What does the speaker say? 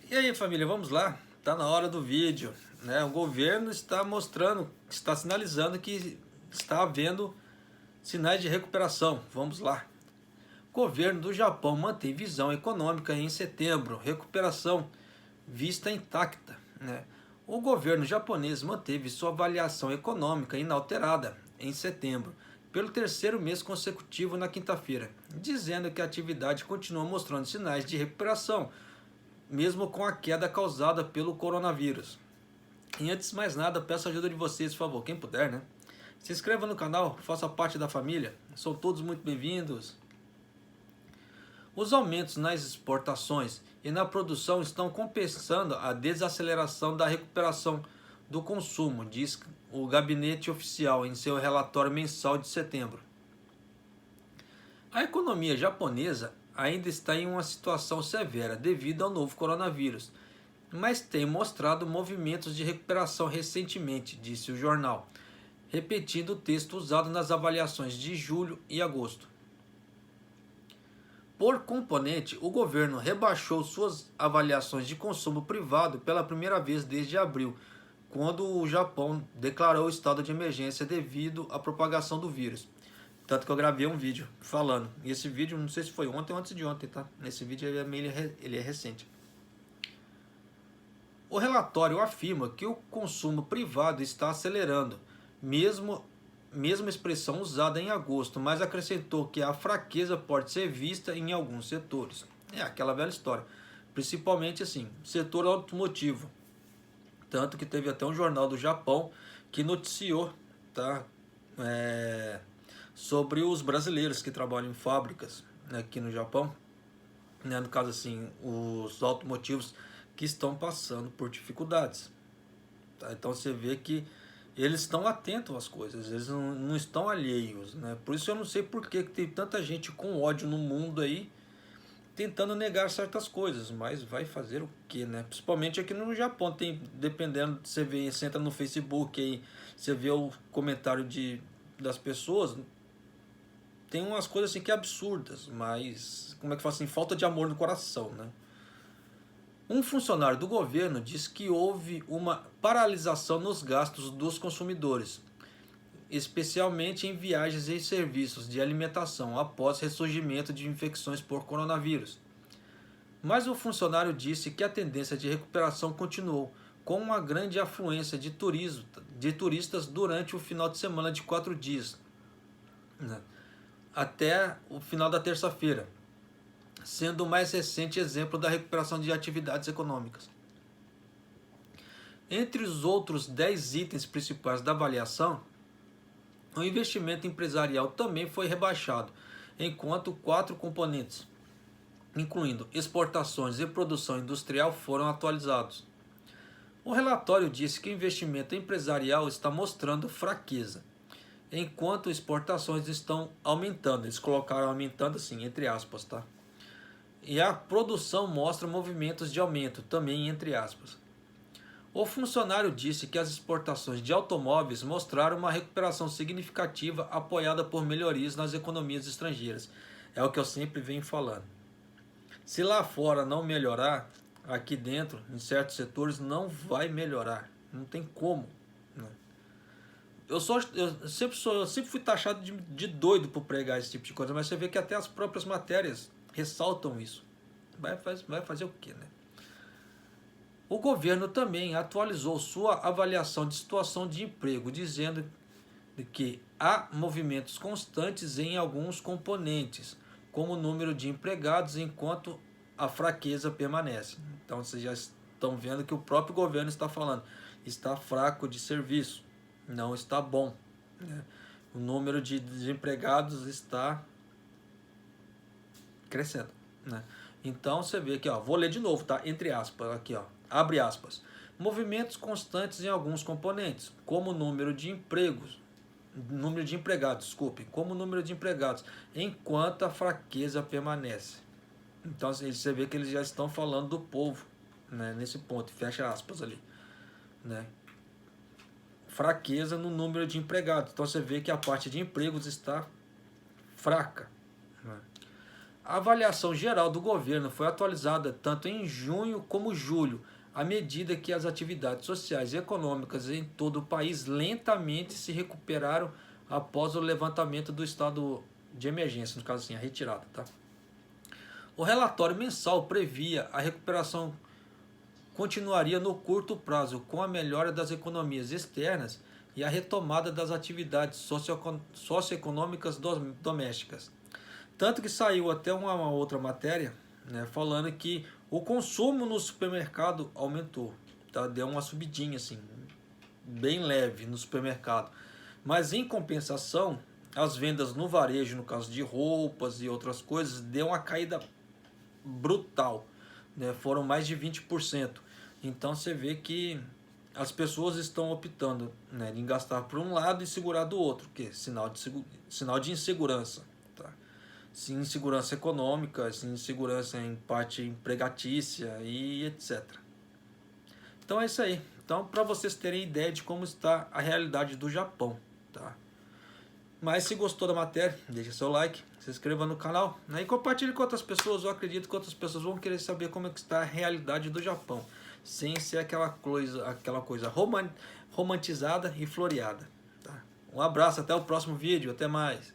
E aí, família, vamos lá? Tá na hora do vídeo, né? O governo está mostrando, está sinalizando que está havendo sinais de recuperação. Vamos lá. O governo do Japão mantém visão econômica em setembro, recuperação vista intacta, né? O governo japonês manteve sua avaliação econômica inalterada em setembro, pelo terceiro mês consecutivo na quinta-feira, dizendo que a atividade continua mostrando sinais de recuperação mesmo com a queda causada pelo coronavírus. E antes de mais nada, peço a ajuda de vocês, por favor, quem puder, né? Se inscreva no canal, faça parte da família, são todos muito bem-vindos. Os aumentos nas exportações e na produção estão compensando a desaceleração da recuperação do consumo, diz o gabinete oficial em seu relatório mensal de setembro. A economia japonesa ainda está em uma situação severa devido ao novo coronavírus, mas tem mostrado movimentos de recuperação recentemente, disse o jornal, repetindo o texto usado nas avaliações de julho e agosto. Por componente, o governo rebaixou suas avaliações de consumo privado pela primeira vez desde abril, quando o Japão declarou o estado de emergência devido à propagação do vírus. Tanto que eu gravei um vídeo falando. E esse vídeo, não sei se foi ontem ou antes de ontem, tá? Esse vídeo ele é recente. O relatório afirma que o consumo privado está acelerando, mesma expressão usada em agosto, mas acrescentou que a fraqueza pode ser vista em alguns setores. É aquela velha história. Principalmente assim, setor automotivo. Tanto que teve até um jornal do Japão que noticiou, tá? Sobre os brasileiros que trabalham em fábricas, né, aqui no Japão, né, no caso assim, os automotivos que estão passando por dificuldades. Tá? Então você vê que eles estão atentos às coisas, eles não estão alheios. Né? Por isso eu não sei por que tem tanta gente com ódio no mundo aí, tentando negar certas coisas, mas vai fazer o que, né? Principalmente aqui no Japão, tem, dependendo, você entra no Facebook aí, você vê o comentário das pessoas, tem umas coisas assim que é absurdas, mas como é que fala assim, falta de amor no coração, né? Um funcionário do governo diz que houve uma paralisação nos gastos dos consumidores, especialmente em viagens e serviços de alimentação após ressurgimento de infecções por coronavírus. Mas o funcionário disse que a tendência de recuperação continuou, com uma grande afluência de turistas durante o final de semana de 4 dias, né, até o final da terça-feira, sendo o mais recente exemplo da recuperação de atividades econômicas. Entre os outros 10 itens principais da avaliação, o investimento empresarial também foi rebaixado, enquanto 4 componentes, incluindo exportações e produção industrial, foram atualizados. O relatório disse que o investimento empresarial está mostrando fraqueza, enquanto exportações estão aumentando. Eles colocaram aumentando assim, entre aspas, tá? E a produção mostra movimentos de aumento, também entre aspas. O funcionário disse que as exportações de automóveis mostraram uma recuperação significativa apoiada por melhorias nas economias estrangeiras. É o que eu sempre venho falando. Se lá fora não melhorar, aqui dentro, em certos setores, não vai melhorar. Não tem como. Né? Eu sempre fui taxado de doido por pregar esse tipo de coisa, mas você vê que até as próprias matérias ressaltam isso. Vai fazer o quê, né? O governo também atualizou sua avaliação de situação de emprego, dizendo que há movimentos constantes em alguns componentes, como o número de empregados, enquanto a fraqueza permanece. Então vocês já estão vendo que o próprio governo está falando, está fraco de serviço, não está bom. Né? O número de desempregados está crescendo. Né? Então você vê aqui, ó, vou ler de novo, tá? Entre aspas, aqui, ó, abre aspas. Movimentos constantes em alguns componentes, como o número de empregados, como o número de empregados, enquanto a fraqueza permanece. Então você vê que eles já estão falando do povo, né, nesse ponto, fecha aspas ali, né? Fraqueza no número de empregados. Então você vê que a parte de empregos está fraca. Né? A avaliação geral do governo foi atualizada tanto em junho como julho, à medida que as atividades sociais e econômicas em todo o país lentamente se recuperaram após o levantamento do estado de emergência, no caso assim, a retirada. Tá? O relatório mensal previa a recuperação continuaria no curto prazo com a melhora das economias externas e a retomada das atividades socioeconômicas domésticas. Tanto que saiu até uma outra matéria, né, falando que o consumo no supermercado aumentou. Tá? Deu uma subidinha assim, bem leve no supermercado. Mas em compensação, as vendas no varejo, no caso de roupas e outras coisas, deu uma caída brutal. Né? Foram mais de 20%. Então você vê que as pessoas estão optando, né, em gastar por um lado e segurar do outro, que é sinal de insegurança. Tá? Sim, insegurança econômica, sim, insegurança em parte empregatícia e etc. Então é isso aí. Então, para vocês terem ideia de como está a realidade do Japão. Tá? Mas se gostou da matéria, deixa seu like, se inscreva no canal, né, e compartilhe com outras pessoas. Eu acredito que outras pessoas vão querer saber como é que está a realidade do Japão, sem ser aquela coisa romantizada e floreada. Tá? Um abraço, até o próximo vídeo, até mais.